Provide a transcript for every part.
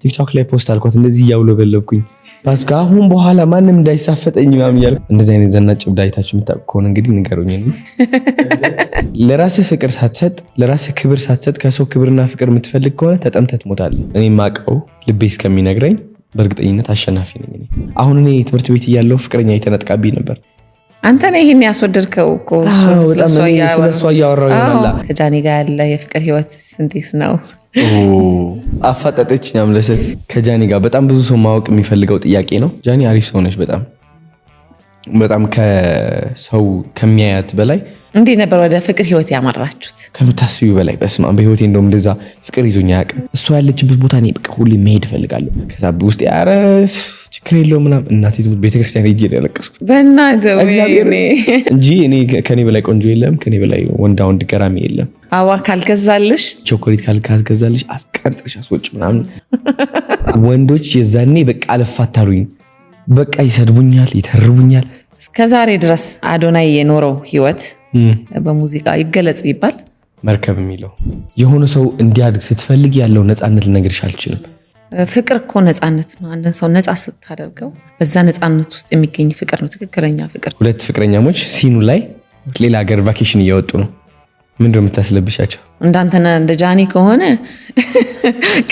ቲክቶክ ላይ ፖስት አልኳት እንደዚህ ያውለበለብኩኝ ፓስካ አሁን በኋላ ማንንም እንዳይሳፈጠኝ ምናምን እያልኩ እንደዚህ አይነት ዘናጭ ብዳይታችሁ የምታውቁ ከሆነ እንግዲህ ንገሩኝ። ለራስህ ፍቅር ሳትሰጥ ለራስህ ክብር ሳትሰጥ ከሰው ክብርና ፍቅር የምትፈልግ ከሆነ ተጠምተህ ትሞታለህ። እኔ ማቀው ልቤ እስከሚነግረኝ በእርግጠኝነት አሸናፊ ነኝ። አሁን እኔ ትምህርት ቤት እያለሁ ፍቅረኛ የተነጥቃብኝ ነበር። አንተ ነህ ይሄን ያስወደድከው እኮ ስለሷ እያወራሁ ይሆናል። ከጃኒ ጋር ያለ የፍቅር ህይወት እንዴት ነው? አፋጣጠችኝ አምለሰት። ከጃኒ ጋር በጣም ብዙ ሰው ማወቅ የሚፈልገው ጥያቄ ነው። ጃኒ አሪፍ ሰው ነች። በጣም ከሰው ከሚያያት በላይ እንዴት ነበር ወደ ፍቅር ህይወት ያመራችሁት? ከምታስቢው በላይ በስማ በህይወቴ እንደውም እንደዛ ፍቅር ይዞኛ ያውቅም። እሷ ያለችበት ቦታ እኔ በቃ ሁሌ መሄድ እፈልጋለሁ። ከዛ ውስጥ ኧረ ችግር የለውም ምናምን እናቴ ቤተክርስቲያን ሄጄ ያለቀስኩት በእናትህ እንጂ እኔ ከኔ በላይ ቆንጆ የለም፣ ከኔ በላይ ወንድ ገራሚ የለም። አዋ ካልገዛልሽ ቾኮሌት ካልገዛልሽ አስቀንጥርሽ አስወጭ ምናምን ወንዶች የዛኔ በቃ አልፋታሉኝ። በቃ ይሰድቡኛል፣ ይተርቡኛል። እስከዛሬ ድረስ አዶናይ የኖረው ህይወት በሙዚቃ ይገለጽ ቢባል መርከብ የሚለው የሆነ ሰው እንዲያድግ ስትፈልግ ያለው ነፃነት ልነግርሽ አልችልም። ፍቅር እኮ ነፃነት ነው። አንድን ሰው ነፃ ስታደርገው በዛ ነፃነት ውስጥ የሚገኝ ፍቅር ነው ትክክለኛ ፍቅር። ሁለት ፍቅረኛሞች ሲኑ ላይ ሌላ ሀገር ቫኬሽን እየወጡ ነው። ምንድነው የምታስለብሻቸው? እንዳንተና እንደ ጃኒ ከሆነ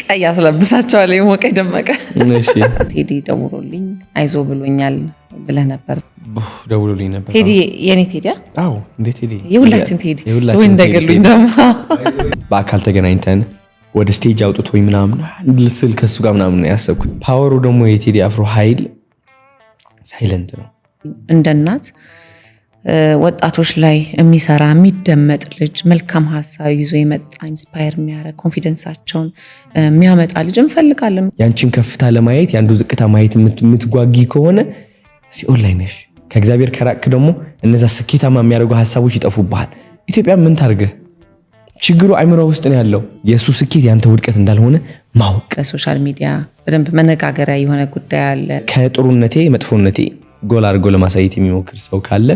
ቀይ አስለብሳቸዋል። የሞቀ ደመቀ። እሺ ቴዲ ደውሎልኝ አይዞ ብሎኛል ብለህ ነበር? ደውሎልኝ ነበር። ቴዲ የኔ ቴዲ? አዎ እንዴ ቴዲ የሁላችን ቴዲ ወይ እንደገሉኝ ደግሞ በአካል ተገናኝተን ወደ ስቴጅ አውጥቶ ወይ ምናምን እንድልስል ከሱ ጋር ምናምን ያሰብኩት። ፓወሩ ደግሞ የቴዲ አፍሮ ኃይል ሳይለንት ነው። እንደ እናት ወጣቶች ላይ የሚሰራ የሚደመጥ ልጅ መልካም ሀሳብ ይዞ የመጣ ኢንስፓየር የሚያደርግ ኮንፊደንሳቸውን የሚያመጣ ልጅ እንፈልጋለን። ያንቺን ከፍታ ለማየት ያንዱ ዝቅታ ማየት የምትጓጊ ከሆነ ሲኦል ላይ ነሽ። ከእግዚአብሔር ከራቅክ ደግሞ እነዛ ስኬታማ የሚያደርጉ ሀሳቦች ይጠፉብሃል። ኢትዮጵያ ምን ታርገህ? ችግሩ አይምሮ ውስጥ ነው ያለው። የሱ ስኬት ያንተ ውድቀት እንዳልሆነ ማወቅ። በሶሻል ሚዲያ በደንብ መነጋገሪያ የሆነ ጉዳይ አለ። ከጥሩነቴ መጥፎነቴ ጎል አድርጎ ለማሳየት የሚሞክር ሰው ካለ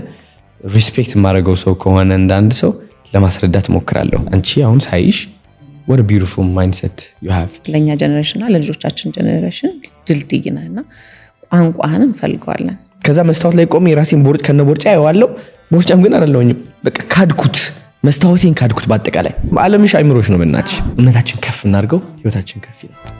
ሪስፔክት የማደርገው ሰው ከሆነ እንዳንድ ሰው ለማስረዳት ሞክራለሁ። አንቺ አሁን ሳይሽ what a beautiful mindset you have። ለኛ ጀነሬሽንና ለልጆቻችን ጀነሬሽን ድልድይ ነህና ቋንቋህን እንፈልገዋለን። ከዛ መስታወት ላይ ቆሜ የራሴን ቦርጭ ከነቦርጫ ያዋለው ቦርጫም ግን አይደለሁኝም። በቃ ካድኩት፣ መስታወቴን ካድኩት። በአጠቃላይ ዓለምሽ አይምሮሽ ነው። በእናትሽ እምነታችን ከፍ እናድርገው፣ ህይወታችን ከፍ ይላል።